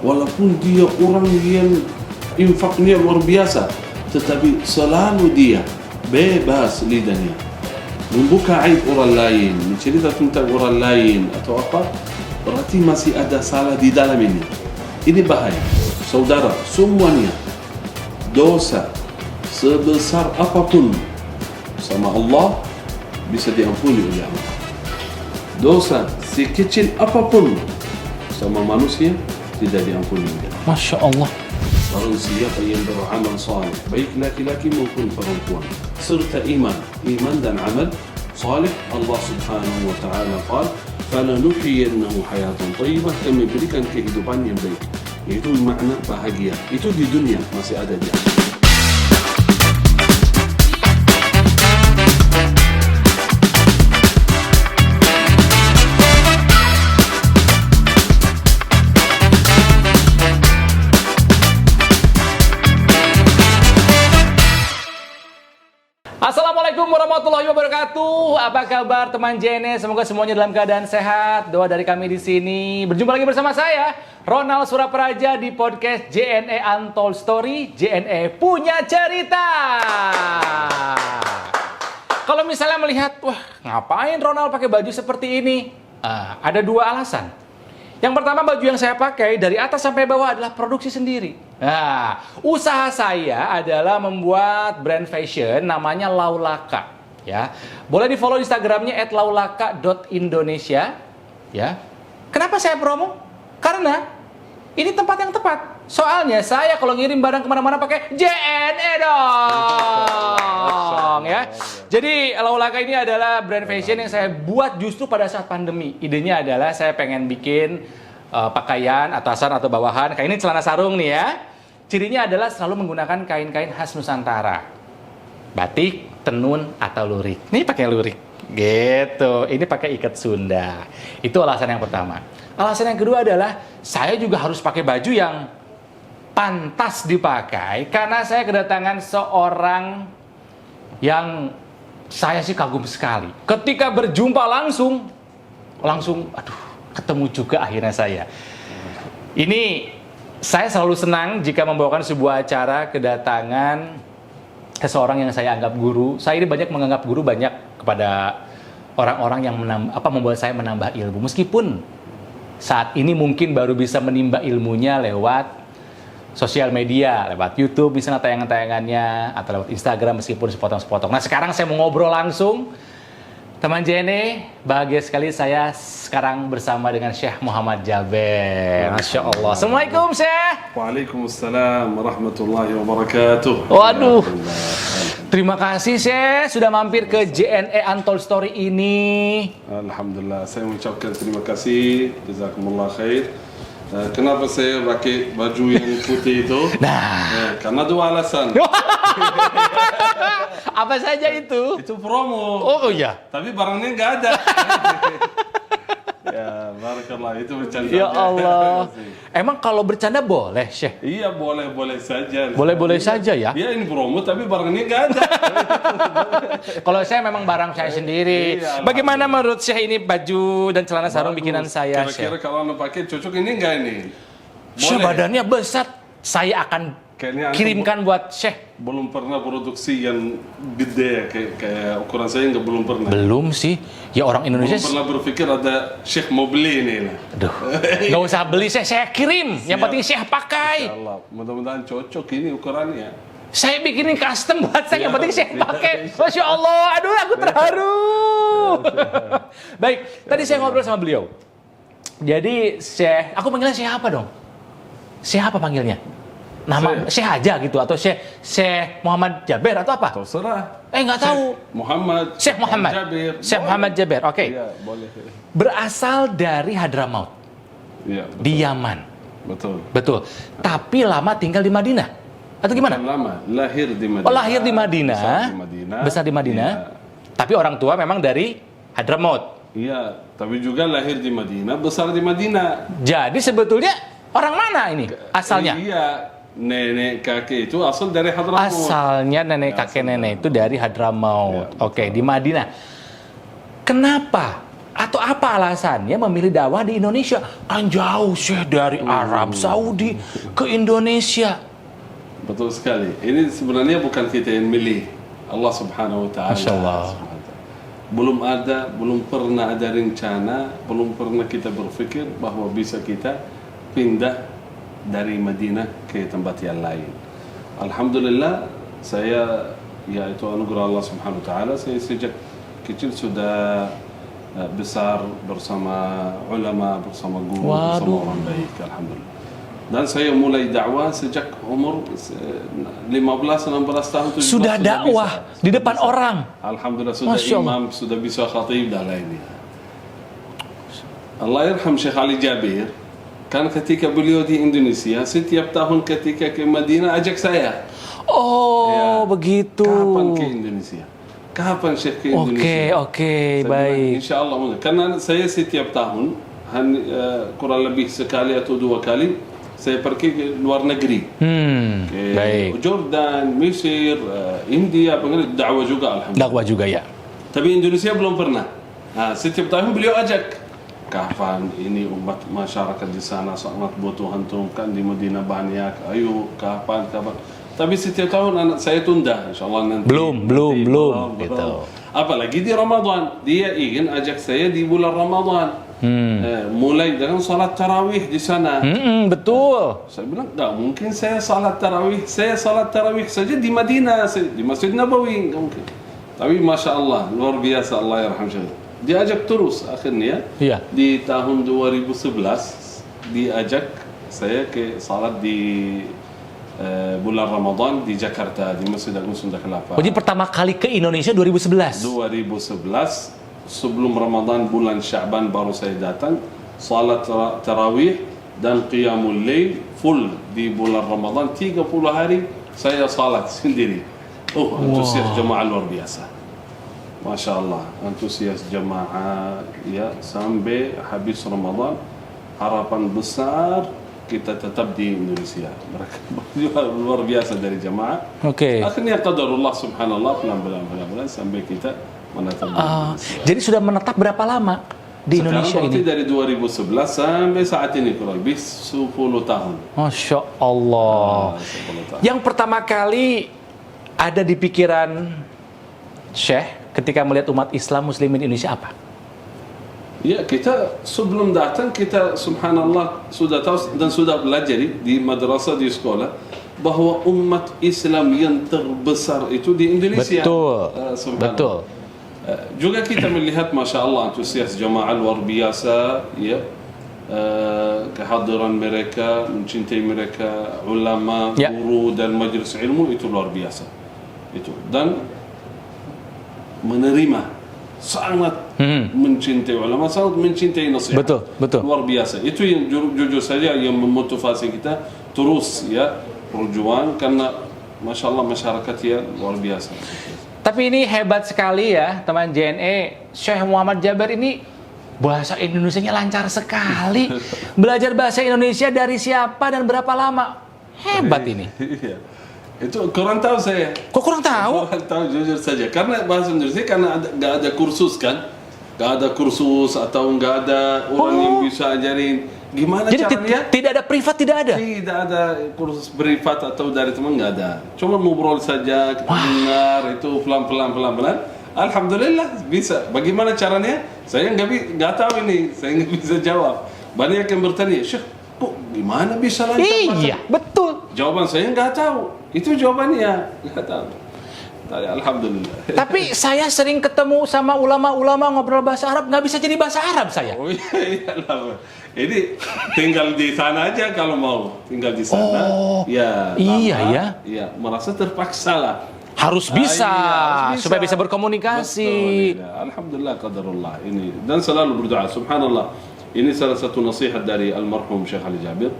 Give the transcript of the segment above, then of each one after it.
walaupun dia orang yang infaknya luar biasa, tetapi selalu dia bebas lidahnya membuka aib orang lain, mencerita tentang orang lain atau apa, berarti masih ada salah di dalam ini. Ini bahaya. Saudara, semuanya dosa sebesar apapun sama Allah bisa diampuni oleh Allah. Dosa sekecil apapun sama manusia tidak diampuni oleh Allah. Masya Allah. Barang siapa yang beramal saleh, baik laki-laki maupun perempuan, serta iman dan amal saleh, Allah Subhanahu wa taala qala, "Falanuhyiyannahu hayatan thayyibah", kami berikan kehidupan yang baik. Itu makna bahagia. Itu di dunia masih ada di akhirat. Assalamualaikum warahmatullahi wabarakatuh. Apa kabar teman JNE? Semoga semuanya dalam keadaan sehat. Doa dari kami di sini. Berjumpa lagi bersama saya, Ronald Surapraja, di podcast JNE Untold Story. JNE punya cerita. Kalau misalnya melihat, wah ngapain Ronald pakai baju seperti ini? Ada dua alasan. Yang pertama, baju yang saya pakai dari atas sampai bawah adalah produksi sendiri. Nah, usaha saya adalah membuat brand fashion namanya Laulaka. Ya, boleh di follow Instagramnya @laulaka.indonesia. Ya, kenapa saya promo? Karena ini tempat yang tepat. Soalnya saya kalau ngirim barang kemana-mana pakai JNE dong, ya. Jadi Laulaka ini adalah brand fashion yang saya buat justru pada saat pandemi. Idenya adalah saya pengen bikin pakaian atasan atau bawahan. Kayak ini celana sarung nih ya. Cirinya adalah selalu menggunakan kain-kain khas Nusantara. Batik, tenun, atau lurik. Ini pakai lurik. Gitu. Ini pakai ikat Sunda. Itu alasan yang pertama. Alasan yang kedua adalah saya juga harus pakai baju yang pantas dipakai karena saya kedatangan seorang yang saya sih kagum sekali. Ketika berjumpa langsung aduh, ketemu juga akhirnya saya. Ini saya selalu senang jika membawakan sebuah acara kedatangan seseorang yang saya anggap guru. Saya ini banyak menganggap guru banyak kepada orang-orang yang membuat saya menambah ilmu. Meskipun saat ini mungkin baru bisa menimba ilmunya lewat sosial media, lewat YouTube, misalnya tayangan-tayangannya, atau lewat Instagram meskipun sepotong-sepotong. Nah, sekarang saya mau ngobrol langsung. Teman JNE, bahagia sekali saya sekarang bersama dengan Syekh Muhammad Jaber. Masya Allah. Assalamualaikum, Syekh. Waalaikumsalam warahmatullahi wabarakatuh. Waduh. Terima kasih, Syekh, sudah mampir ke JNE Untold Story ini. Alhamdulillah, saya mengucapkan terima kasih. Jazakumullah khair. Kenapa saya pakai baju yang putih itu? Nah, karena dua alasan. apa saja itu? Itu promo. Oh iya. Tapi barangnya nggak ada. Ya, barakallah, itu bercanda. Ya Allah. Emang kalau bercanda boleh, Syekh? Iya, boleh-boleh saja. Boleh-boleh saja ya? Iya, ini promo tapi barangnya nggak ada. Kalau saya memang barang saya sendiri. Iya, bagaimana menurut Syekh ini baju dan celana sarung bikinan saya, Kira-kira Syekh? kalau anda pakai cocok ini nggak ini? Syekh, badannya besar. Saya akan Kayaknya kirimkan buat Syekh. Belum pernah produksi yang gede kayak ukuran saya belum pernah. Belum sih. Ya orang Indonesia. Belum pernah berpikir ada Syekh mau beli ini. Aduh. Nggak usah beli, saya kirim. Yang penting Syekh pakai. Insya Allah. Mudah-mudahan cocok ini ukurannya. Saya bikinin custom buat saya. Yang penting Syekh Siap, pakai. siap. Masya Allah. Aduh, aku terharu. Baik. Tadi saya ngobrol sama beliau. Jadi Syekh, aku panggilnya Syekh apa dong? Syekh apa panggilnya? Nama Syekh aja gitu atau Syekh Muhammad Jaber atau apa? Terserah. Nggak tahu. Syekh Muhammad Jaber. Syekh Muhammad Jaber. Oke. Iya, boleh. Berasal dari Hadramaut. Iya, betul. Di Yaman. Betul. Tapi lama tinggal di Madinah. Atau gimana? Bukan lama, lahir di Madinah. Oh, lahir di Madinah. Besar di Madinah. Iya. Tapi orang tua memang dari Hadramaut. Iya, tapi juga lahir di Madinah, besar di Madinah. Jadi sebetulnya orang mana ini asalnya? Iya, nenek kakek itu asal dari Hadramaut. Asalnya nenek kakek nenek itu dari Hadramaut. Ya, Oke, di Madinah. Kenapa atau apa alasannya memilih dakwah di Indonesia? Kan jauh Syekh dari Arab Saudi ke Indonesia. Betul sekali. Ini sebenarnya bukan kita yang milih, Allah Subhanahu wa taala. Masya Allah. Belum pernah ada rencana, belum pernah kita berpikir bahwa bisa kita pindah dari Madinah ke tempat yang lain. Alhamdulillah, saya yaitu anugerah Allah Subhanahu wa taala, saya sejak kecil sudah besar bersama ulama, bersama guru, bersama orang baik, alhamdulillah. Dan saya mulai dakwah sejak umur 15-16 tahun. Sudah dakwah di depan orang. Alhamdulillah, sudah imam, sudah bisa khatib dan lainnya. Allah yarham Syekh Ali Jabir, kan ketika beliau di Indonesia, setiap tahun ketika ke Madinah ajak saya. Oh, ya, begitu. Kapan ke Indonesia? Kapan Syekh ke Indonesia? Oke, baik. Insyaallah, karena saya setiap tahun kurang lebih sekali atau 2 kali saya pergi ke luar negeri. Ke Jordan, Mesir, India, dakwah juga alhamdulillah. Dakwah juga ya. Tapi Indonesia belum pernah. Nah, setiap tahun beliau ajak. Kapan ini umat masyarakat di sana sangat butuh antum, kan di Madinah banyak. Ayo, kapan. Tapi setiap tahun anak saya tunda, insyaallah nanti. Belum. Gitu. Apalagi di Ramadan, dia ingin ajak saya di bulan Ramadan. Mulai dengan salat tarawih di sana. Betul. Saya bilang, enggak mungkin saya salat tarawih saja di Madinah, di Masjid Nabawi, enggak mungkin. Tapi Masya Allah, luar biasa, Allah yarham Syekh. Diajak terus akhirnya. Iya. Di tahun 2011 diajak saya ke salat di bulan Ramadan di Jakarta, di Masjid Agung Sunda Kelapa. Jadi pertama kali ke Indonesia 2011. 2011 sebelum Ramadan, bulan Sya'ban baru saya datang. Salat tarawih dan qiyamul lail full di bulan Ramadan, 30 hari saya salat sendiri. Antusias jemaah luar biasa. Masya Allah, antusias jemaah ya, sampai habis Ramadan. Harapan besar kita tetap di Indonesia. Mereka luar biasa dari jemaah. Akhirnya qadarullah subhanallah, pelan-pelan sampai kita menetap di Indonesia. Jadi sudah menetap berapa lama di Indonesia ini? Dari 2011 sampai saat ini kurang lebih 10 tahun. Masya Allah. 10 tahun. Yang pertama kali ada di pikiran Syekh ketika melihat umat Islam Muslim di Indonesia apa? Ya, kita sebelum datang kita subhanallah sudah tahu dan sudah belajar di madrasah, di sekolah, bahwa umat Islam yang terbesar itu di Indonesia. Betul. Juga kita melihat Masya Allah antusias jamaah luar biasa, ya, kehadiran mereka, mencintai mereka, ulama, guru dan majelis ilmu itu luar biasa. Itu dan menerima, sangat mencintai ulama, sangat mencintai nasihat. Betul. Luar biasa. Itu yang jujur saja yang memotivasi kita terus ya berjuang, karena Masya Allah masyarakat ya luar biasa. Tapi ini hebat sekali ya teman JNE, Syekh Muhammad Jabir ini bahasa Indonesianya lancar sekali. Belajar bahasa Indonesia dari siapa dan berapa lama? Hebat ini. Itu kurang tahu saya. Kok kurang tahu? Kurang tahu jujur saja. Karena bahasa Indonesia karena nggak ada kursus kan, nggak ada kursus atau nggak ada orang yang bisa ajarin. Gimana jadi caranya? Tidak ada privat, tidak ada? Tidak ada kursus privat atau dari teman, nggak ada. Cuma ngobrol saja, kita dengar itu pelan-pelan. Alhamdulillah bisa. Bagaimana caranya? Saya nggak tahu ini. Saya nggak bisa jawab. Banyak yang bertanya, Syekh, kok gimana bisa lancar? Iya, betul. Jawaban saya nggak tahu. Itu jawabannya, nggak tahu. Alhamdulillah. Tapi saya sering ketemu sama ulama-ulama ngobrol bahasa Arab, nggak bisa jadi bahasa Arab saya. Oh iya lah. Ini tinggal di sana aja kalau mau. Tinggal di sana. Ya. Iya lama, ya. Ya, merasa terpaksa lah. Harus bisa, harus bisa supaya bisa berkomunikasi. Betul, ya. Alhamdulillah, qadarullah ini. Dan selalu berdoa, subhanallah. Ini salah satu nasihat dari almarhum Syekh Ali Jabir.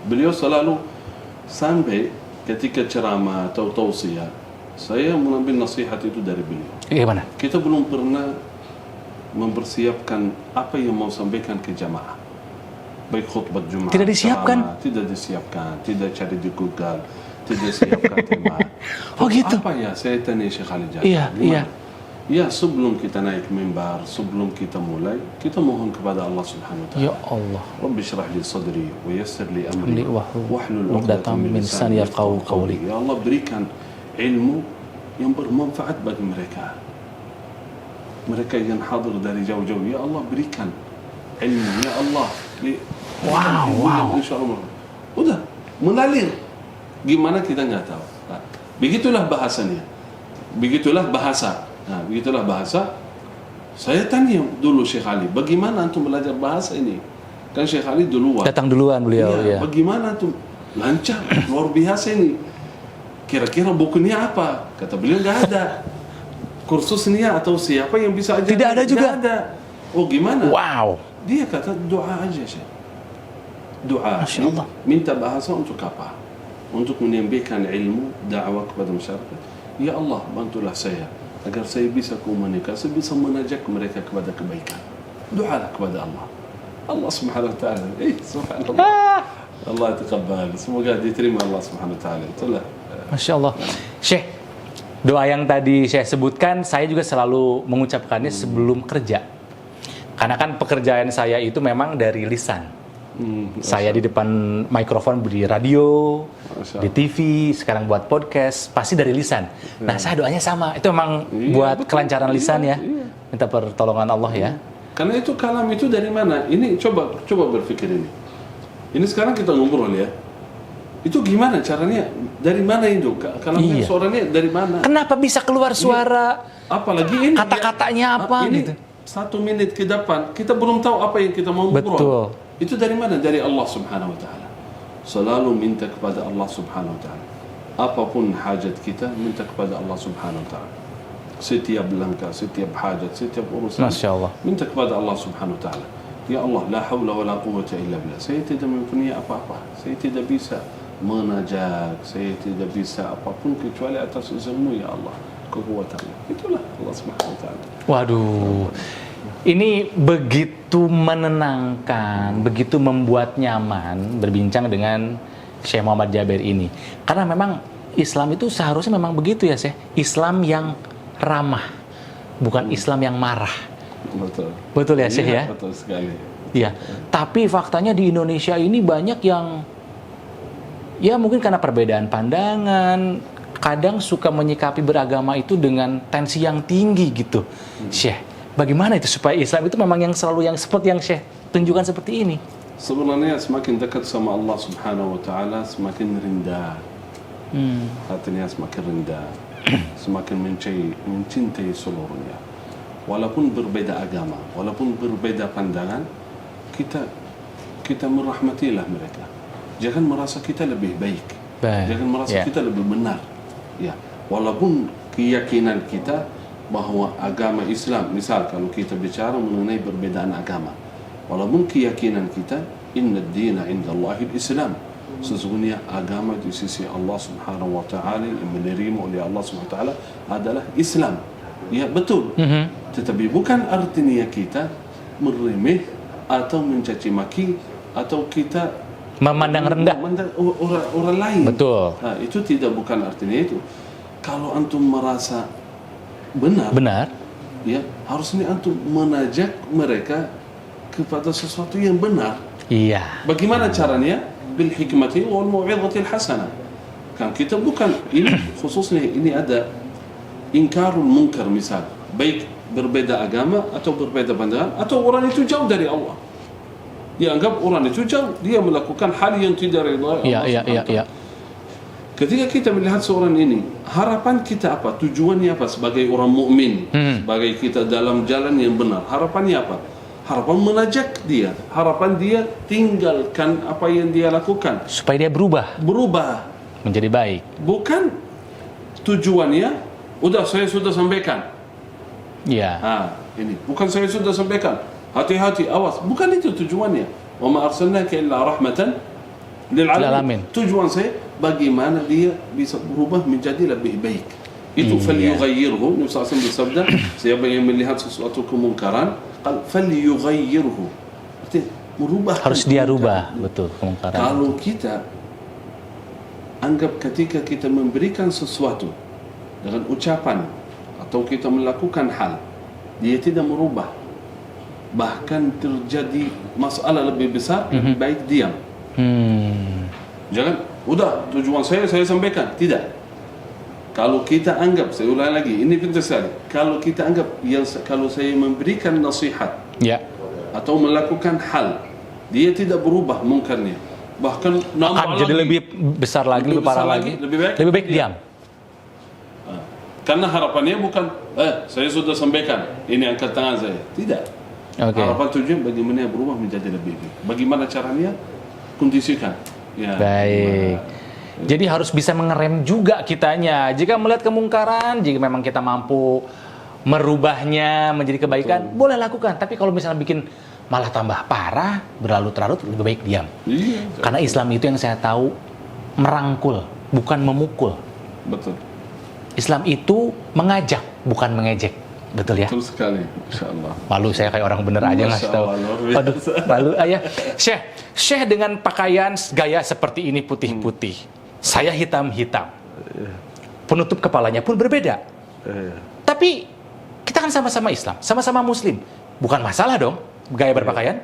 Beliau selalu sampai ketika ceramah atau tausiah, saya mengambil nasihat itu dari beliau. Gimana? Kita belum pernah mempersiapkan apa yang mau sampaikan ke jamaah. Baik khutbah Jumat. Tidak disiapkan? Tidak disiapkan, tidak cari di Google, tidak siapkan tema. Oh gitu? Apa ya? Saya tanya Syekh Ali Jabir. Iya. Ya, sebelum kita naik mimbar, sebelum kita mulai, kita mohon kepada Allah Subhanahu wa taala. Ya Allah. Rabbi shrah li sadri wa yassir li amri Wahlul 'uqdatam min lisani yafqahu qawli. Ya Allah, berikan ilmu yang bermanfaat bagi mereka. Mereka yang hadir dari jauh-jauh, ya Allah berikan ilmu, ya Allah. Wow. Insyaallah. Udah, mengalir. Gimana kita nggak tahu. Nah, begitulah bahasanya. Begitulah bahasa. Nah, begitulah bahasa. Saya tanya dulu Syekh Ali, bagaimana antum belajar bahasa ini? Kan Syekh Ali duluan. Datang duluan beliau. Ya. Bagaimana antum? Lancar, luar biasa ini. Kira-kira bukunya apa? Kata beliau nggak ada. Kursusnya atau siapa yang bisa ajar? Tidak ada juga. Tidak ada. Oh gimana? Wow. Dia kata doa aja Syekh. Doa. Masya Allah. Minta bahasa untuk apa? Untuk menyampaikan ilmu, dakwah kepada masyarakat. Ya Allah, bantulah saya agar saya bisa komunikasi, bisa mengajak mereka kepada kebaikan. Doalah kepada Allah. Allah Subhanahu wa taala. Subhanallah. Allah taqabbal. Semoga diterima Allah Subhanahu wa taala. Itulah. Masya Allah. Syekh, doa yang tadi saya sebutkan, saya juga selalu mengucapkannya sebelum kerja. Karena kan pekerjaan saya itu memang dari lisan. Saya di depan mikrofon di radio, di TV, sekarang buat podcast, pasti dari lisan. Nah, saya doanya sama. Itu memang buat betul, kelancaran lisan ya. Minta pertolongan Allah ya. Karena itu kalam itu dari mana? Ini coba berpikir ini. Ini sekarang kita ngobrol ya. Itu gimana caranya? Dari mana itu? Kalamnya suaranya dari mana? Kenapa bisa keluar suara? Apalagi ini kata-katanya apa ini gitu. 1 menit ke depan kita belum tahu apa yang kita mau ngobrol. Betul. Itu dari mana? Dari Allah Subhanahu wa taala. Selalu minta kepada Allah Subhanahu wa taala. Apapun hajat kita, minta kepada Allah Subhanahu wa taala. Setiap langkah, setiap hajat, setiap urusan, Masya Allah, minta kepada Allah Subhanahu wa taala. Ya Allah, la haula wa la quwwata illa billah. Saya tidak mempunyai apa-apa. Saya tidak bisa menajak, saya tidak bisa apapun kecuali atas izin-Mu ya Allah. Kekuatanmu. Itulah Allah Subhanahu wa taala. Waduh. Ini begitu menenangkan, begitu membuat nyaman berbincang dengan Syekh Muhammad Jabir ini. Karena memang Islam itu seharusnya memang begitu ya, Syekh. Islam yang ramah, bukan Islam yang marah. Betul. Betul ya, Syekh ya? Betul sekali. Iya. Tapi faktanya di Indonesia ini banyak yang ya mungkin karena perbedaan pandangan, kadang suka menyikapi beragama itu dengan tensi yang tinggi gitu. Syekh, bagaimana itu supaya Islam itu memang yang selalu yang seperti yang Syekh tunjukkan seperti ini? Sebenarnya semakin dekat sama Allah Subhanahu wa taala semakin rendah. Hatinya semakin rendah. Semakin mencintai seluruhnya. Walaupun berbeda agama, walaupun berbeda pandangan, kita merahmatilah mereka. Jangan merasa kita lebih baik. Jangan merasa kita lebih benar. Ya, walaupun keyakinan kita bahwa agama Islam, misal kalau kita bicara mengenai perbedaan agama, walaupun keyakinan kita inna ad-dina 'inda Allahil Islam, sesungguhnya agama di sisi Allah Subhanahu wa taala yang menerima oleh Allah Subhanahu wa taala adalah Islam. Ya, betul. Tetapi bukan artinya kita meremeh atau mencaci maki atau kita memandang rendah orang lain. Betul. Nah, itu bukan artinya itu. Kalau antum merasa benar, ya harusnya antum mengajak mereka kepada sesuatu yang benar. Iya. Bagaimana caranya? Bil hikmati wal mau'izatil hasanah. Kan kita bukan ini khususnya ini ada ingkarul munkar misal, baik berbeda agama atau berbeda pandangan atau orang itu jauh dari Allah. Dianggap orang itu jauh, dia melakukan hal yang tidak ridha Allah. Iya. Ketika kita melihat seorang ini, harapan kita apa? Tujuannya apa sebagai orang mukmin? Sebagai kita dalam jalan yang benar. Harapannya apa? Harapan mengajak dia. Harapan dia tinggalkan apa yang dia lakukan. Supaya dia berubah. Menjadi baik. Bukan tujuannya, saya sudah sampaikan. Iya. Ini. Bukan saya sudah sampaikan. Hati-hati, awas. Bukan itu tujuannya. Wa ma arsalnaka illa rahmatan lil alamin. Tujuan saya bagaimana dia bisa berubah menjadi lebih baik. Itu falyughayyirhu. Nabi SAW bersabda, siapa yang melihat sesuatu kemungkaran, falyughayyirhu. Artinya merubah. Harus dia rubah, betul, kemungkaran. Kalau kita anggap ketika kita memberikan sesuatu dengan ucapan atau kita melakukan hal, dia tidak merubah, bahkan terjadi masalah lebih besar, lebih baik diam. Jangan, udah tujuan saya sampaikan. Tidak. Kalau kita anggap, saya ulang lagi, ini penting sekali. Kalau kita anggap, kalau saya memberikan nasihat, atau melakukan hal, dia tidak berubah mungkarnya, bahkan akan jadi lebih besar lagi, lebih parah lagi, lebih baik diam. Karena harapannya bukan, saya sudah sampaikan, ini angkat tangan saya. Tidak. Harapan tujuan bagaimana berubah menjadi lebih baik. Bagaimana caranya? Kondisikan. Ya, baik. Jadi harus bisa mengerem juga kitanya. Jika melihat kemungkaran, jika memang kita mampu merubahnya menjadi kebaikan, boleh lakukan. Tapi kalau misalnya bikin malah tambah parah, berlarut-larut, lebih baik diam. Karena Islam itu yang saya tahu merangkul, bukan memukul. Betul. Islam itu mengajak, bukan mengejek. Betul ya? Betul sekali, insyaallah. Malu saya kayak orang bener aja ngasih tahu. Waduh, malu ayah. Syekh dengan pakaian gaya seperti ini putih-putih. Saya hitam-hitam. Penutup kepalanya pun berbeda. Tapi kita kan sama-sama Islam, sama-sama Muslim. Bukan masalah dong gaya berpakaian?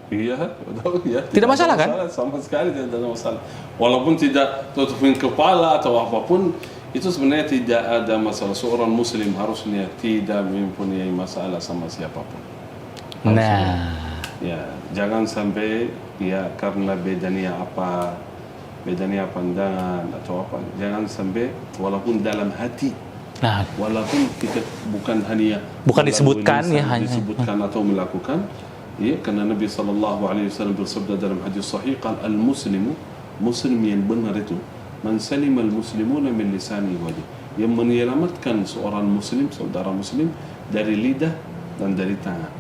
Iya, betul ya. Tidak masalah kan? Sama sekali tidak ada masalah. Walaupun tidak tutupin kepala atau apapun, itu sebenarnya tidak ada masalah. Seorang Muslim harusnya tidak mempunyai masalah sama siapapun. Harusnya, ya, jangan sampai ya karena bedanya pandangan atau apa, jangan sampai walaupun dalam hati. Walaupun kita bukan disebutkan lisan, ya hanya disebutkan atau melakukan, ya, karena Nabi SAW bersabda dalam hadis sahih, al-muslimu, muslim yang benar itu man salima al-muslimuna min lisani wajhi, yang menyelamatkan seorang muslim, saudara muslim, dari lidah dan dari tangan.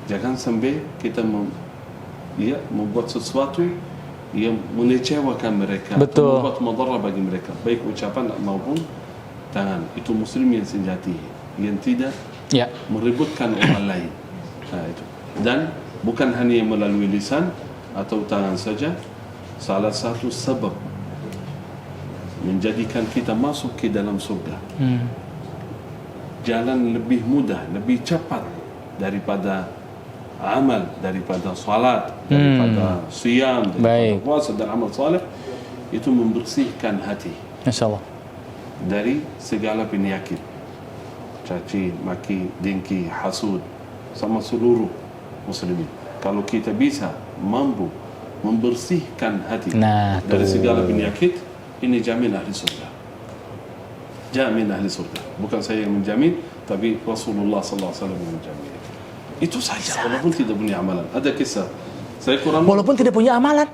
Jangan sampai kita membuat sesuatu yang mengecewakan mereka, atau membuat mudarat bagi mereka, baik ucapan maupun tangan. Itu muslim yang sejati, yang tidak meributkan orang lain. Itu. Dan bukan hanya melalui lisan atau tangan saja, salah satu sebab menjadikan kita masuk ke dalam surga, jalan lebih mudah, lebih cepat daripada amal, daripada salat, daripada siyam, daripada puasa dan amal saleh, itu membersihkan hati, insyaallah, dari segala penyakit, caci, maki, dengki, hasud, sama seluruh muslimin. Kalau kita bisa mampu membersihkan hati dari segala penyakit, ini jamin ahli surga. Jamin ahli surga. Bukan saya yang menjamin, tapi Rasulullah SAW yang menjamin. Itu saja, walaupun tidak punya amalan. Ada kisah, saya kurang... Walaupun tidak punya amalan?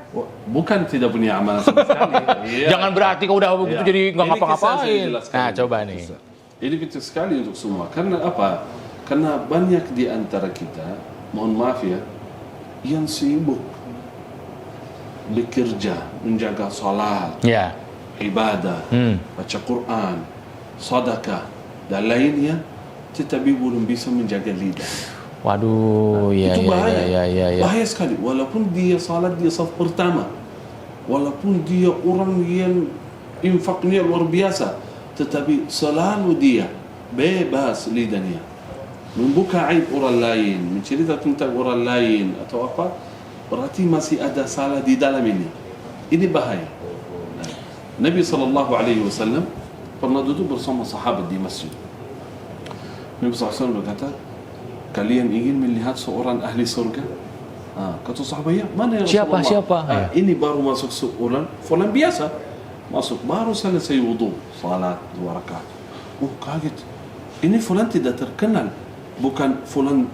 Bukan tidak punya amalan sama sekali. Jangan berarti kau udah begitu jadi nggak ngapa-ngapain. Nah, coba nih. Ini penting sekali untuk semua. Karena apa? Karena banyak di antara kita, mohon maaf ya, yang sibuk bekerja, menjaga salat, ibadah, baca Quran, sedekah dan lainnya, tetapi belum bisa menjaga lidah. Waduh, itu bahaya. Bahaya sekali. Walaupun dia salat di saf pertama, walaupun dia orang yang infaknya luar biasa, tetapi selalu dia bebas lidahnya, membuka aib orang lain, mencerita tentang orang lain atau apa, berarti masih ada salah di dalam ini. Ini bahaya. Nabi SAW pernah duduk bersama sahabat di masjid. Nabi SAW berkata, kalian ingin melihat seorang ahli surga? Kata sahabat, ya, mana ya Rasulullah? Siapa? Ini baru masuk seorang fulan biasa, masuk baru selesai wudu, salat 2 rakaat. Kaget. Ini fulan tidak terkenal, bukan fulan.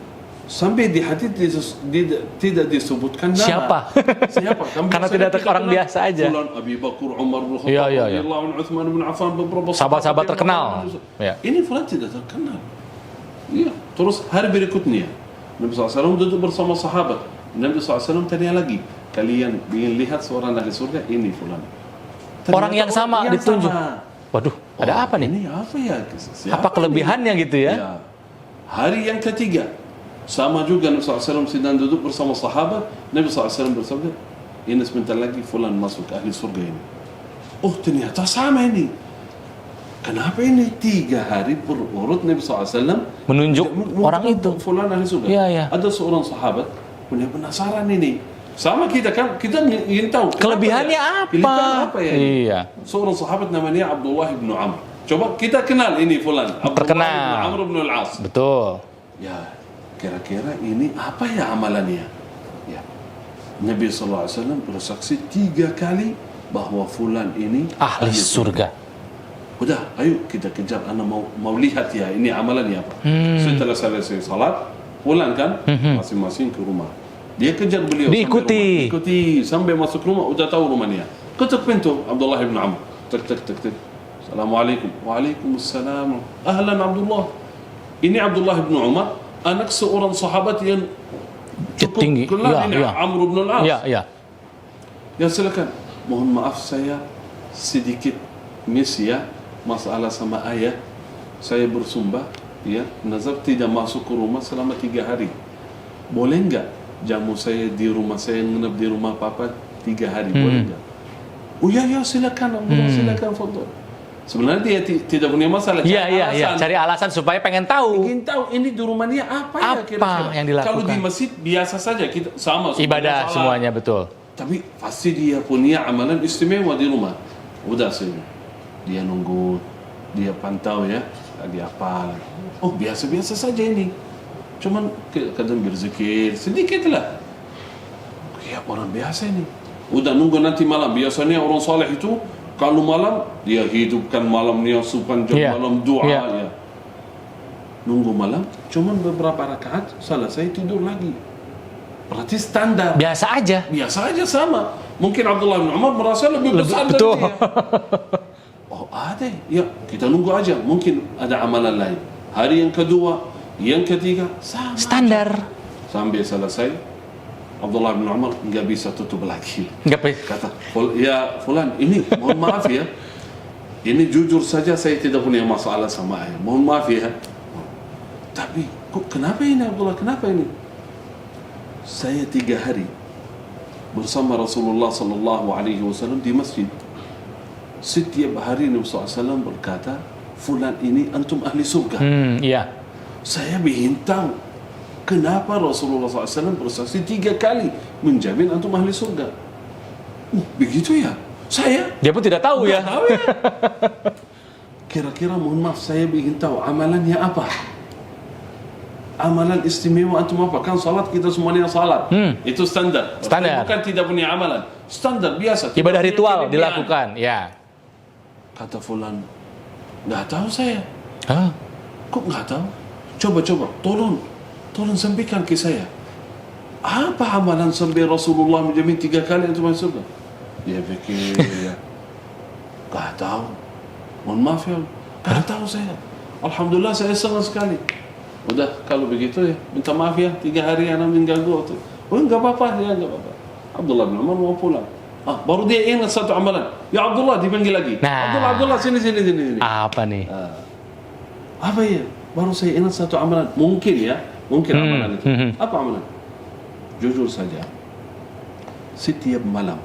Sampai di hati tidak disebutkan nama. Siapa? Karena tidak orang biasa aja. Fulan Abi Bakar, Umar bin Khattab, radhiyallahu anhu, Utsman bin Affan, beberapa sahabat-sahabat terkenal. Ini fulan tidak terkenal. Iya. Terus hari berikutnya Nabi SAW duduk bersama sahabat. Nabi SAW tanya lagi, kalian ingin lihat seorang ahli surga? Ini fulan. Orang yang sama ditunjuk. Waduh, ada apa nih? Ini apa ya? Apa kelebihannya gitu ya? Hari yang ketiga, sama juga Nabi SAW sedang duduk bersama sahabat. Nabi SAW bersabda, ini sebentar lagi fulan masuk ahli surga ini. Ternyata sama ini. kenapa ini 3 hari berurut Nabi SAW Menunjuk orang itu. fulan ahli surga. Iya, iya. Ada seorang sahabat punya penasaran ini. Sama kita kan, kita ingin tahu Kelebihannya apa? Kelebihan apa ya ini? Iya. Seorang sahabat namanya Abdullah bin Amr. Coba kita kenal ini fulan. Abdullah Terkenal. bin Amr bin al-As. Betul. Ya, kira-kira ini apa ya amalannya? Ya. Nabi SAW bersaksi 3 kali bahwa fulan ini Ahli surga. Udah, ayo kita kejar. Anak mau lihat ya ini amalannya apa. Setelah selesai salat, pulang kan, masing-masing ke rumah. Dia kejar beliau. Diikuti. Ikuti sampai masuk rumah, udah tahu rumahnya. Ketuk pintu Abdullah bin Amr. Tek tek tek tek. Assalamualaikum. Waalaikumsalam. Ahlan Abdullah. Ini Abdullah bin Umar, anak seorang sahabat yang cukup Tinggi. kenal Ya, ini ya. Amr bin al-As. Ya, ya. Ya silakan. Mohon maaf saya sedikit miss ya masalah sama ayah. Saya bersumpah ya nazar tidak masuk ke rumah selama 3 hari. Boleh enggak jamu saya di rumah saya nginep di rumah papa 3 hari boleh enggak? Oh ya ya silakan silakan foto. Sebenarnya dia tidak punya masalah. Iya, iya, iya. Cari alasan supaya pengen tahu. Ingin tahu ini di rumah dia apa ya Apa kira-kira. yang dilakukan? Kalau di masjid biasa saja kita sama Ibadah salat. semuanya, betul. Tapi pasti dia punya amalan istimewa di rumah. Udah sih. Dia nunggu, dia pantau ya, dia hafal. Oh biasa-biasa saja ini. Cuman kadang berzikir sedikit lah. Ya orang biasa ini. Udah nunggu nanti malam. Biasanya orang saleh itu kalau malam dia hidupkan malamnya sepanjang malam doa ya. Nunggu malam, cuman beberapa rakaat selesai tidur lagi. Berarti standar. Biasa aja. Biasa aja sama. Mungkin Abdullah bin Umar merasa lebih besar dari betul. dia. Oh ada, ya kita nunggu aja. Mungkin ada amalan lain. Hari yang kedua, yang ketiga, sama Standar. aja. Sampai selesai, Abdullah bin Umar nggak bisa tutup lagi. Nggak Kata, ya fulan, ini mohon maaf ya. Ini jujur saja saya tidak punya masalah sama ayah. Mohon maaf ya. Tapi kok kenapa ini Abdullah? Kenapa ini? Saya 3 hari bersama Rasulullah sallallahu alaihi wasallam di masjid. Setiap hari Nabi SAW berkata, fulan ini antum ahli surga. Iya. Saya ingin tahu kenapa Rasulullah SAW bersaksi 3 kali menjamin antum ahli surga. Begitu ya? Saya? Dia pun tidak tahu ya. Tahu ya? Kira-kira mohon maaf saya ingin tahu amalannya apa? Amalan istimewa antum apa? Kan salat kita semuanya salat. Itu standar. Standar. Bukan tidak punya amalan. Standar biasa. Ibadah ritual dilakukan, ya. Kata fulan, nggak tahu saya. Hah? Kok nggak tahu? Coba, tolong sampaikan ke saya. Apa amalan sampai Rasulullah menjamin 3 kali antum masuk surga? Dia pikir, nggak tahu. Mohon maaf ya, nggak tahu saya. Alhamdulillah saya senang sekali. Udah kalau begitu ya, minta maaf ya 3 hari anak mengganggu tuh. Oh nggak apa-apa ya, nggak apa-apa. Abdullah bin Umar mau pulang. Baru dia ingat satu amalan. Ya Abdullah dipanggil lagi. Nah. Abdullah sini. Apa nih? Apa ya? Baru saya ingat satu amalan. Mungkin amalan itu. Apa amalan? Jujur saja. Setiap malam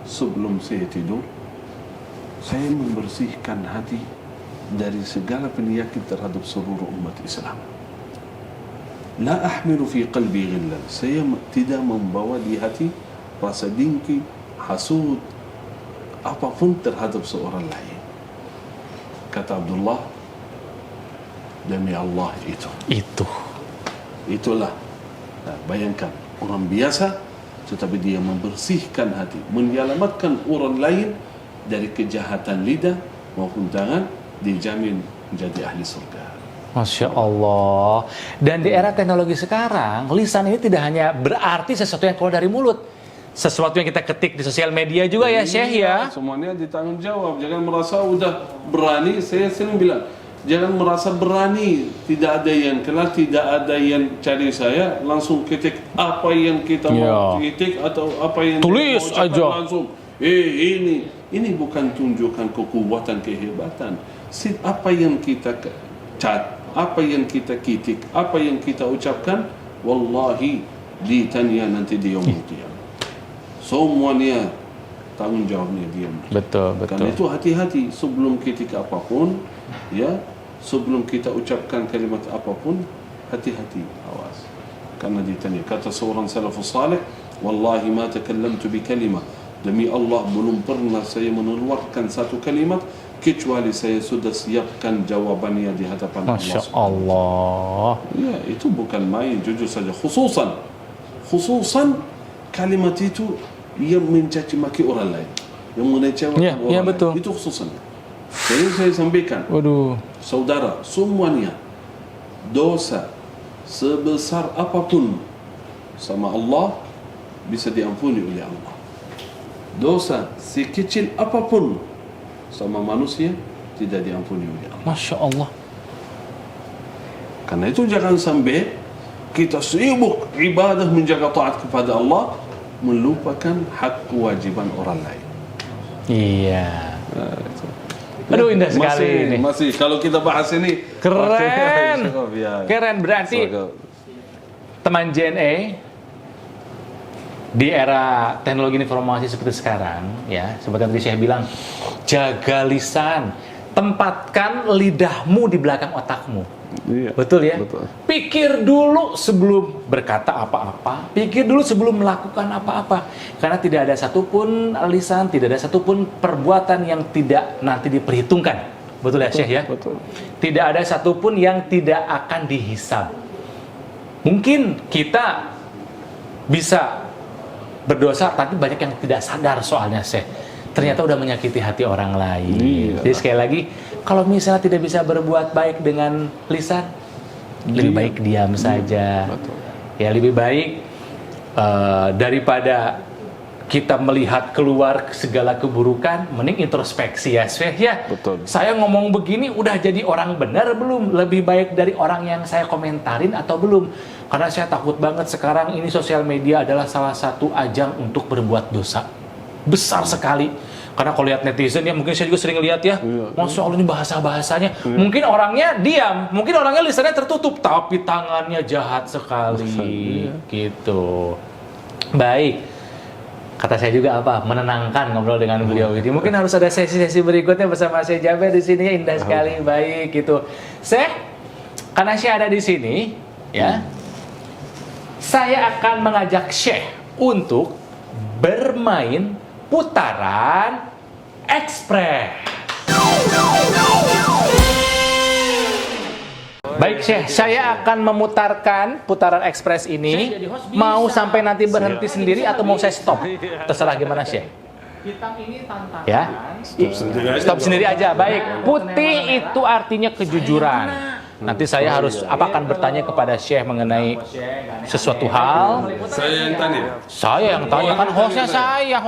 sebelum saya tidur, saya membersihkan hati dari segala penyakit terhadap seluruh umat Islam. La ahmilu fi qalbi ghillan. Saya tidak membawa di hati rasa dengki, hasud, apapun terhadap seorang lain. Kata Abdullah, demi Allah itulah. Nah, bayangkan orang biasa tetapi dia membersihkan hati, menyelamatkan orang lain dari kejahatan lidah maupun tangan, dijamin menjadi ahli surga. Masya Allah. Dan di era teknologi sekarang, lisan ini tidak hanya berarti sesuatu yang keluar dari mulut, sesuatu yang kita ketik di sosial media juga ya Syekh ya. Semuanya ditanggung jawab. Jangan merasa udah berani. Saya sering bilang, jangan merasa berani. Tidak ada yang kenal, tidak ada yang cari saya. Langsung ketik apa yang kita mau ketik atau apa yang tulis mau aja. Langsung. Ini bukan tunjukkan kekuatan, kehebatan. Apa yang kita cat, apa yang kita ketik, apa yang kita ucapkan, wallahi ditanya nanti di yaumul qiyamah. Semuanya tanggung jawabnya dia. Betul, Karena itu hati-hati sebelum ketika apapun, ya, sebelum kita ucapkan kalimat apapun, hati-hati, awas. Karena ditanya, kata seorang salafus salih, wallahi ma takallamtu bi kalimah, demi Allah belum pernah saya mengeluarkan satu kalimat kecuali saya sudah siapkan jawabannya di hadapan Allah. Masya Allah. Ya, itu bukan main, jujur saja. Khususan kalimat itu yang mencaci maki orang lain, yang mengecewakan orang lain. Betul. Itu khususan. Jadi saya sampaikan, Waduh. saudara, semuanya dosa sebesar apapun sama Allah bisa diampuni oleh Allah. Dosa sekecil apapun sama manusia tidak diampuni oleh Allah. Masya Allah. Karena itu jangan sampai kita sibuk ibadah menjaga taat kepada Allah, melupakan hak kewajiban orang lain. Iya. Aduh, indah sekali ini. Masih kalau kita bahas ini Keren. ya. Keren, berarti teman JNE di era teknologi informasi seperti sekarang, ya, seperti tadi saya bilang, jaga lisan, tempatkan lidahmu di belakang otakmu. Iya, betul ya? betul. Pikir dulu sebelum berkata apa-apa, pikir dulu sebelum melakukan apa-apa. Karena tidak ada satupun lisan, tidak ada satupun perbuatan yang tidak nanti diperhitungkan. Betul ya, Syekh ya? Betul. Tidak ada satupun yang tidak akan dihisab. Mungkin kita bisa berdosa, tapi banyak yang tidak sadar soalnya, Syekh. Ternyata udah menyakiti hati orang lain. Iya. Jadi sekali lagi, kalau misalnya tidak bisa berbuat baik dengan lisan, lebih baik diam saja. Betul. Ya, lebih baik daripada kita melihat keluar segala keburukan, mending introspeksi ya, Syekh ya. Betul. Saya ngomong begini udah jadi orang benar belum? Lebih baik dari orang yang saya komentarin atau belum? Karena saya takut banget sekarang ini sosial media adalah salah satu ajang untuk berbuat dosa besar sekali. Karena kalau lihat netizen ya, mungkin saya juga sering lihat ya, Masya Allah ini bahasa-bahasanya. Mungkin orangnya diam, mungkin orangnya lisannya tertutup, tapi tangannya jahat sekali. Gitu. Baik. Kata saya juga apa? Menenangkan ngobrol dengan beliau ini. Mungkin harus ada sesi-sesi berikutnya bersama Syekh Jaber di sini. Indah sekali, baik gitu. Syekh, karena Syekh ada di sini, ya, saya akan mengajak Syekh untuk bermain putaran ekspres. Baik, Syekh, saya akan memutarkan putaran ekspres ini. Mau sampai nanti berhenti sendiri atau mau saya stop? Terserah gimana, Syekh. Hitam ini tantangan. Ya. Stop sendiri aja. Baik. Putih itu artinya kejujuran. Nanti saya harus akan bertanya kepada Syekh mengenai sesuatu hal. Saya yang tanya. Saya yang tanya, kan hostnya saya,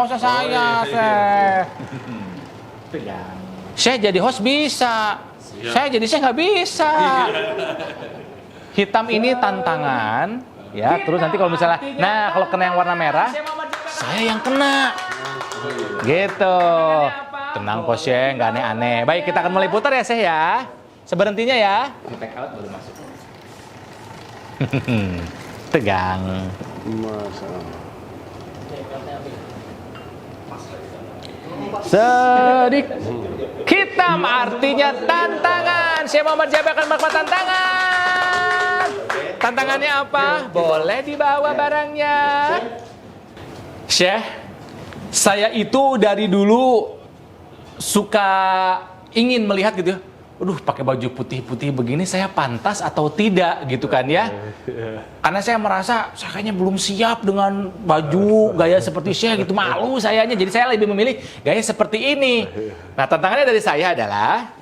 Syekh. Syekh jadi host bisa. Saya jadi Syekh nggak bisa. Hitam ini tantangan, ya. Terus nanti kalau misalnya, nah kalau kena yang warna merah, saya yang kena. Gitu. Tenang kok, Syekh, nggak aneh-aneh. Baik, kita akan mulai putar ya, Syekh ya. Seberhentinya ya. Take out baru masuk. Tegang. Sedik. Hitam artinya tantangan. Syekh Muhammad Jaber akan melakukan tantangan. Tantangannya apa? Boleh dibawa barangnya. Syekh, saya itu dari dulu suka ingin melihat gitu ya. Aduh, pakai baju putih-putih begini saya pantas atau tidak gitu kan ya. Karena saya merasa saya kayaknya belum siap dengan baju gaya seperti Syekh gitu, malu sayanya. Jadi saya lebih memilih gaya seperti ini. Nah, tantangannya dari saya adalah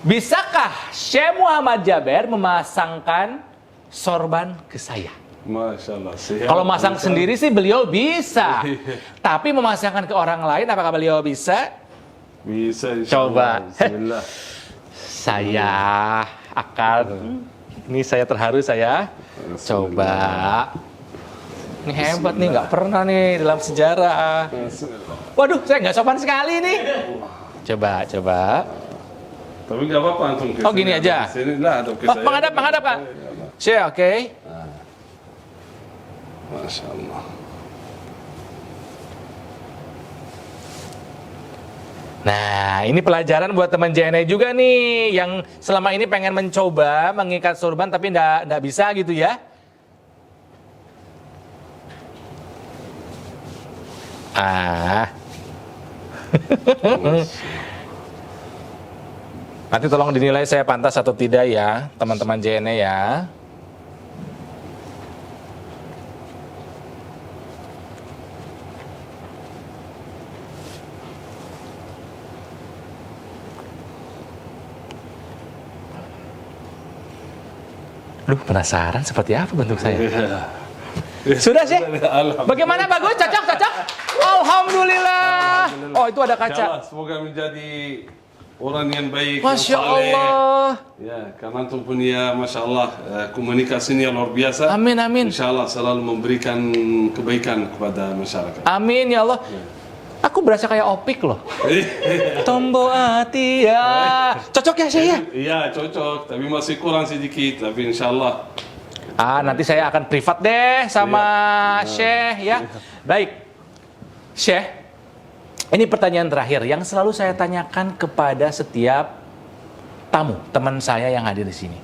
bisakah Syekh Muhammad Jaber memasangkan sorban ke saya? Masya Allah. Kalau masang sendiri sih beliau bisa. Tapi memasangkan ke orang lain apakah beliau bisa? Bisa. Coba. Bismillah. Saya akan, ini saya terharu saya. Coba. Ini hebat nih, nggak pernah nih dalam sejarah. Waduh, saya nggak sopan sekali nih. Coba. Tapi nggak apa-apa antum. Oh, gini aja. Sini lah atau ke Oh, saya. menghadap Kak. Syekh, oke. Masya Allah. Nah, ini pelajaran buat teman JNE juga nih yang selama ini pengen mencoba mengikat sorban tapi nggak bisa gitu ya. Nanti tolong dinilai saya pantas atau tidak ya, teman-teman JNE ya. Duh, penasaran seperti apa bentuk saya. Sudah sih? Bagaimana, bagus? Cocok? Alhamdulillah. Oh, itu ada kaca. Insyaallah, semoga menjadi orang yang baik, Masya yang saleh. Allah. Ya, karena antum punya Masya Allah komunikasinya luar biasa. Amin, amin. Insya Allah selalu memberikan kebaikan kepada masyarakat. Amin ya Allah. Aku berasa kayak Opik loh. Tombo hati ya. Cocok ya saya? Iya cocok, tapi masih kurang sedikit. Tapi Insya Allah. Nanti saya akan privat deh sama Syekh ya. Baik, Syekh. Ini pertanyaan terakhir yang selalu saya tanyakan kepada setiap tamu, teman saya yang hadir di sini.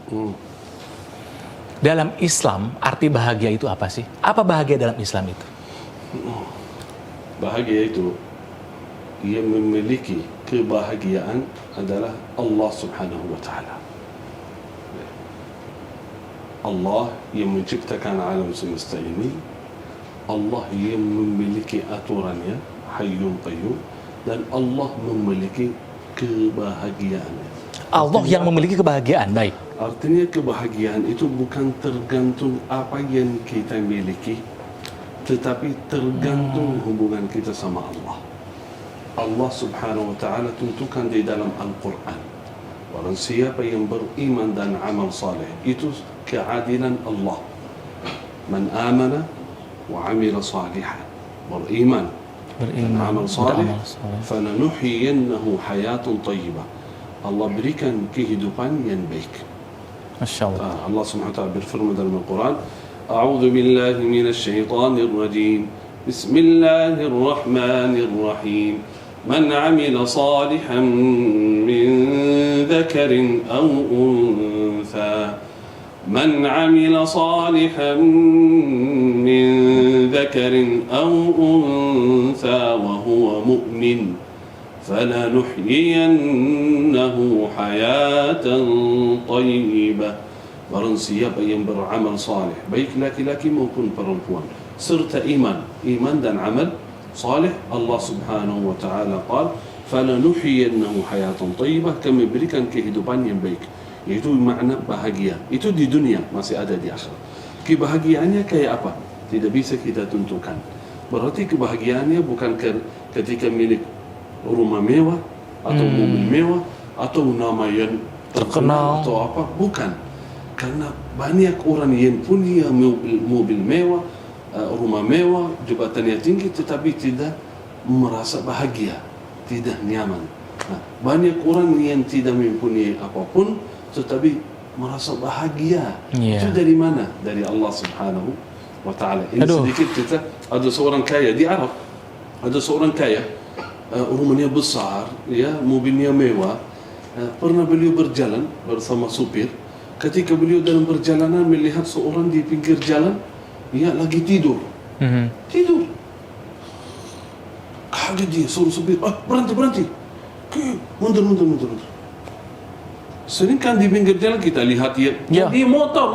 Dalam Islam, arti bahagia itu apa sih? Apa bahagia dalam Islam itu? Bahagia itu, ia memiliki kebahagiaan adalah Allah Subhanahu wa Ta'ala. Allah yang menciptakan alam semesta ini, Allah yang memiliki aturannya, Hayyun Qayyum, dan Allah memiliki kebahagiaannya. Allah yang memiliki kebahagiaan, baik. Artinya kebahagiaan itu bukan tergantung apa yang kita miliki, tetapi tergantung hubungan kita sama Allah. Allah Subhanahu wa Ta'ala tentukan di dalam Al-Quran, barang siapa yang beriman dan amal saleh, itu keadilan Allah. Man amana wa amila salihan, beriman amal saleh, falanuhyiyannahu hayatun tayyibah. Allah berikan kehidupan yang baik. Masya Allah. Allah Subhanahu wa Ta'ala berfirman dalam Al-Quran, A'udzu billahi minasy syaithanir rajim. Bismillahirrahmanirrahim. Man 'amila salihan min dzakarin aw untha. من عمل صالحا من ذكر أو أنثى وهو مؤمن فلنحيينه حياة طيبة. Barang siapa yang beramal saleh, baik laki-laki maupun perempuan, serta iman dan amal saleh, Allah Subhanahu wa Ta'ala qala falanuhyiyannahu hayatan thayyibah, kami berikan kehidupan yang baik. Itu makna bahagia. Itu di dunia, masih ada di akhirat. Kebahagiaannya kayak apa? Tidak bisa kita tentukan. Berarti kebahagiaannya bukan ketika milik rumah mewah atau mobil mewah atau nama yang terkenal atau apa, bukan. Karena banyak orang yang punya mobil mewah, rumah mewah, jabatannya tinggi, tetapi tidak merasa bahagia, tidak nyaman. Nah, banyak orang yang tidak mempunyai apapun tetapi merasa bahagia. Itu dari mana? Dari Allah Subhanahu wa Ta'ala. Ini sedikit cerita. Ada seorang kaya di Arab, ada seorang kaya, rumahnya besar, ya, mobilnya mewah. Pernah beliau berjalan bersama supir. Ketika beliau dalam perjalanan melihat seorang di pinggir jalan, dia lagi tidur. Tidur. Kaget dia, suruh supir, berhenti. Mundur. Sering kan di pinggir jalan kita lihat dia di motor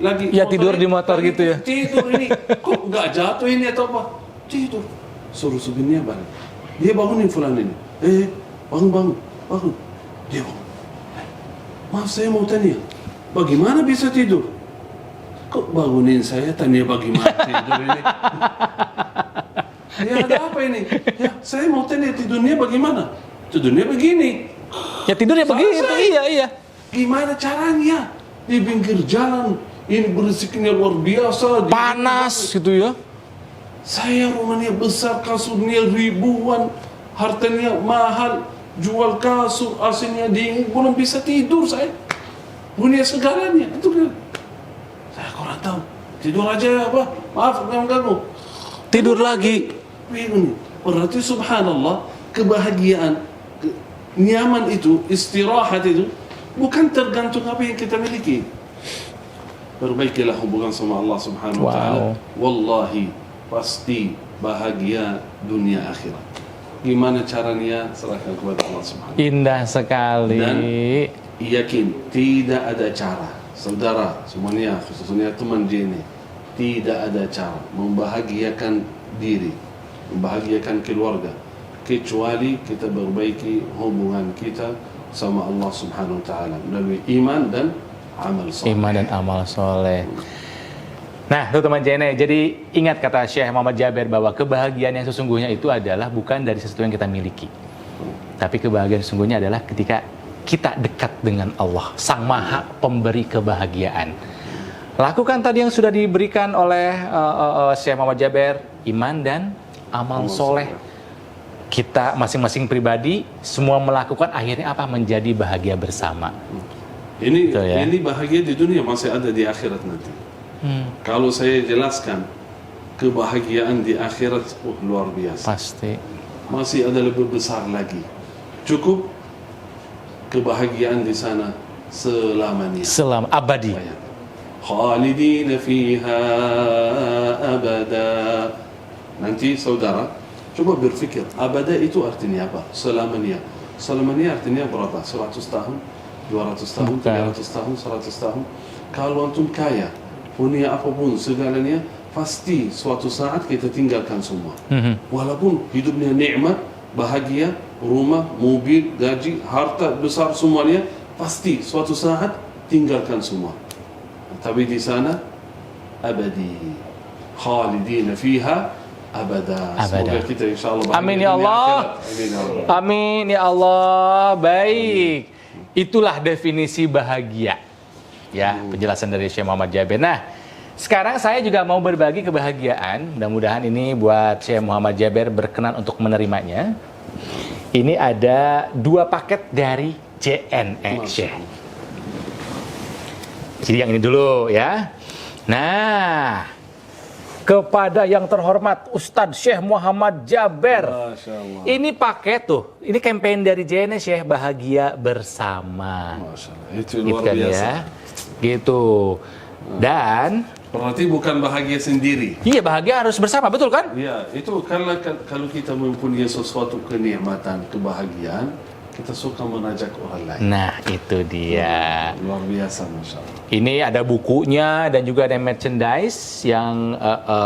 lagi. Ya tidur di motor gitu ya. Tidur ini, kok nggak jatuh ini atau apa? Tidur. Suruh supirnya balik. Dia bangunin fulan ini. Bangun. Dia bangun. Maaf saya mau tanya, bagaimana bisa tidur? Kok bangunin saya tanya bagaimana tidur ini? Ya ada apa ini? Ya saya mau tanya tidurnya bagaimana? Tidurnya begini. Ya tidurnya begitu, iya. Gimana caranya? Di pinggir jalan, ini berisiknya luar biasa. Panas gitu ya. Saya rumahnya besar, kasurnya ribuan, hartanya mahal, jual kasur, AC-nya dingin, belum bisa tidur saya. Punya segalanya, itu kan. Saya kurang tahu. Tidur aja ya, Pak. Maaf, ganggu. Tidur lagi. Begini. Berarti subhanallah, kebahagiaan nyaman itu, istirahat itu bukan tergantung apa yang kita miliki. Perbaikilah hubungan sama Allah Subhanahu wa taala. Wallahi pasti bahagia dunia akhirat. Gimana caranya? Serahkan kepada Allah Subhanahu wa taala. Indah sekali. Dan yakin tidak ada cara, saudara semuanya, khususnya teman JNE, tidak ada cara membahagiakan diri, membahagiakan keluarga kecuali kita perbaiki hubungan kita sama Allah Subhanahu wa taala melalui iman dan amal soleh. Iman dan amal soleh. Nah, teman-teman JNE, jadi ingat kata Syekh Muhammad Jaber bahwa kebahagiaan yang sesungguhnya itu adalah bukan dari sesuatu yang kita miliki. Tapi kebahagiaan sesungguhnya adalah ketika kita dekat dengan Allah, Sang Maha Pemberi kebahagiaan. Lakukan tadi yang sudah diberikan oleh Syekh Muhammad Jaber, iman dan amal soleh. Kita masing-masing pribadi semua melakukan, akhirnya apa? Menjadi bahagia bersama. Ini Betul, ya? ini bahagia di dunia, masih ada di akhirat nanti. Kalau saya jelaskan kebahagiaan di akhirat, luar biasa. Pasti. Masih ada lebih besar lagi. Cukup kebahagiaan di sana selamanya. Selama abadi. Khalidina fiha abada. Nanti saudara, coba berpikir, abada itu artinya apa? Selamanya. Selamanya artinya berapa? 100 tahun, 200 tahun, 300 tahun, 100 tahun. Kalau antum kaya, punya apapun segalanya, pasti suatu saat kita tinggalkan semua. Walaupun hidupnya nikmat, bahagia, rumah, mobil, gaji, harta besar semuanya, pasti suatu saat tinggalkan semua. Tapi di sana abadi, khalidina fiha abada. Semoga kita insyaallah bahagia. Amin ya Allah. Amin ya Allah. Amin ya Allah. Baik. Itulah definisi bahagia. Ya, penjelasan dari Syekh Muhammad Jaber. Nah, sekarang saya juga mau berbagi kebahagiaan. Mudah-mudahan ini buat Syekh Muhammad Jaber berkenan untuk menerimanya. Ini ada 2 paket dari JNE, Syekh. Jadi yang ini dulu ya. Nah, kepada yang terhormat Ustadz Syekh Muhammad Jaber. Masya Allah. Ini paket tuh. Ini campaign dari JNE, Syekh, bahagia bersama. Masya Allah. Itu luar Gitu kan biasa. ya. Gitu. Dan Berarti bukan bahagia sendiri. iya, bahagia harus bersama, betul kan? Ya, itu karena kalau kita mempunyai sesuatu kenikmatan, kebahagiaan, kita suka mengajak orang lain. Nah, itu dia. Luar biasa, Masya Allah. Ini ada bukunya dan juga ada merchandise yang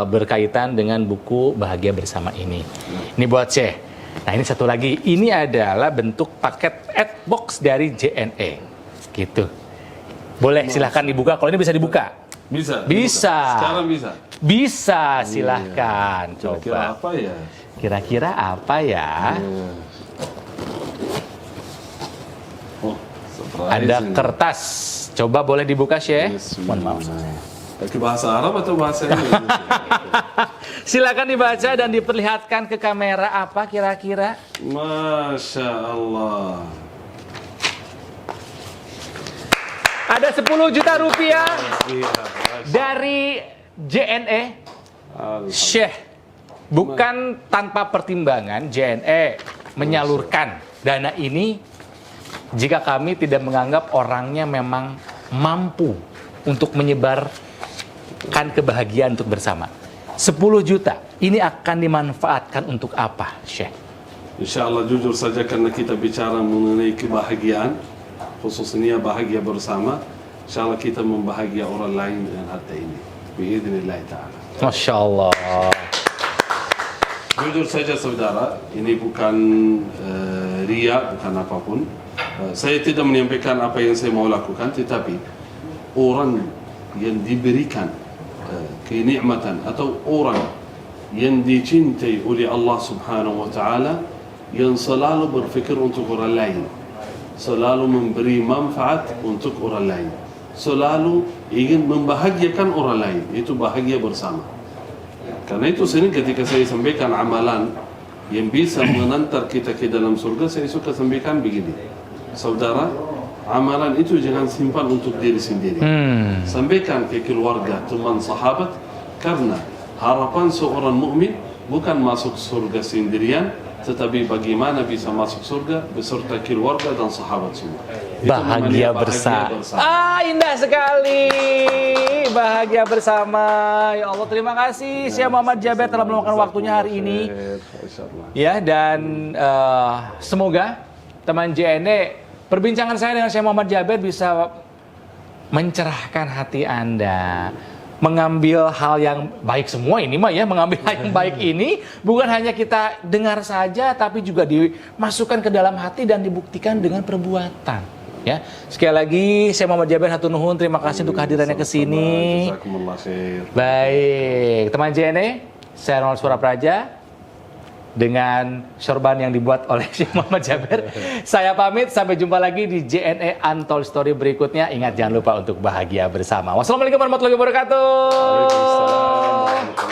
berkaitan dengan buku Bahagia Bersama ini. Ini buat Syekh. Nah, ini satu lagi. Ini adalah bentuk paket adbox dari JNE. Gitu. Boleh, silahkan dibuka. Kalau ini bisa dibuka. Bisa? Bisa. Sekarang bisa? Bisa, silahkan. Kira-kira Coba. apa ya? Kira-kira apa ya? Oh, surprise Ada ini. kertas. Coba boleh dibuka, Syekh? Mohon maaf. Pakai bahasa Arab atau bahasa Indonesia? Silakan dibaca dan diperlihatkan ke kamera apa kira-kira? Masya Allah. Ada 10 juta rupiah Iya, dari JNE, Syekh. Bukan tanpa pertimbangan, JNE menyalurkan dana ini jika kami tidak menganggap orangnya memang mampu untuk menyebarkan kebahagiaan untuk bersama. 10 juta ini akan dimanfaatkan untuk apa, Syekh? Insya Allah jujur saja karena kita bicara mengenai kebahagiaan, khususnya bahagia bersama, insya Allah kita membahagia orang lain dengan harta ini. Biidznillah ta'ala. Masya Allah. Jujur saja saudara, ini bukan ria, bukan apapun. Saya tidak menyampaikan apa yang saya mau lakukan, tetapi orang yang diberikan kenikmatan atau orang yang dicintai oleh Allah Subhanahu wa taala yang selalu berfikir untuk orang lain, selalu memberi manfaat untuk orang lain, selalu ingin membahagiakan orang lain, itu bahagia bersama. Karena itu sering ketika saya sampaikan amalan yang bisa mengantar kita ke dalam surga, saya suka sampaikan begini, saudara, amalan itu jangan simpan untuk diri sendiri, sampaikan ke keluarga, teman, sahabat, karena harapan seorang mukmin bukan masuk surga sendirian, tetapi bagaimana bisa masuk surga beserta keluarga dan sahabat semua. Itu Bahagia namanya bersama. Ah, indah sekali. Bahagia bersama. Ya Allah, terima kasih Syekh Muhammad Jaber telah meluangkan waktunya hari ini. Ya, dan semoga teman JNE, perbincangan saya dengan Syekh Muhammad Jaber bisa mencerahkan hati Anda. Mengambil hal yang baik semua ini mah ya, mengambil hal yang baik ini bukan hanya kita dengar saja, tapi juga dimasukkan ke dalam hati dan dibuktikan dengan perbuatan. Ya, sekali lagi saya Muhammad Jaber hatur nuhun, terima kasih untuk kehadirannya ke sini. Baik, teman JNE, saya Ronald Surapraja dengan sorban yang dibuat oleh Syekh Muhammad Jaber. Saya pamit, sampai jumpa lagi di JNE Untold Story berikutnya. Ingat, jangan lupa untuk bahagia bersama. Wassalamualaikum warahmatullahi wabarakatuh. Waalaikumsalam.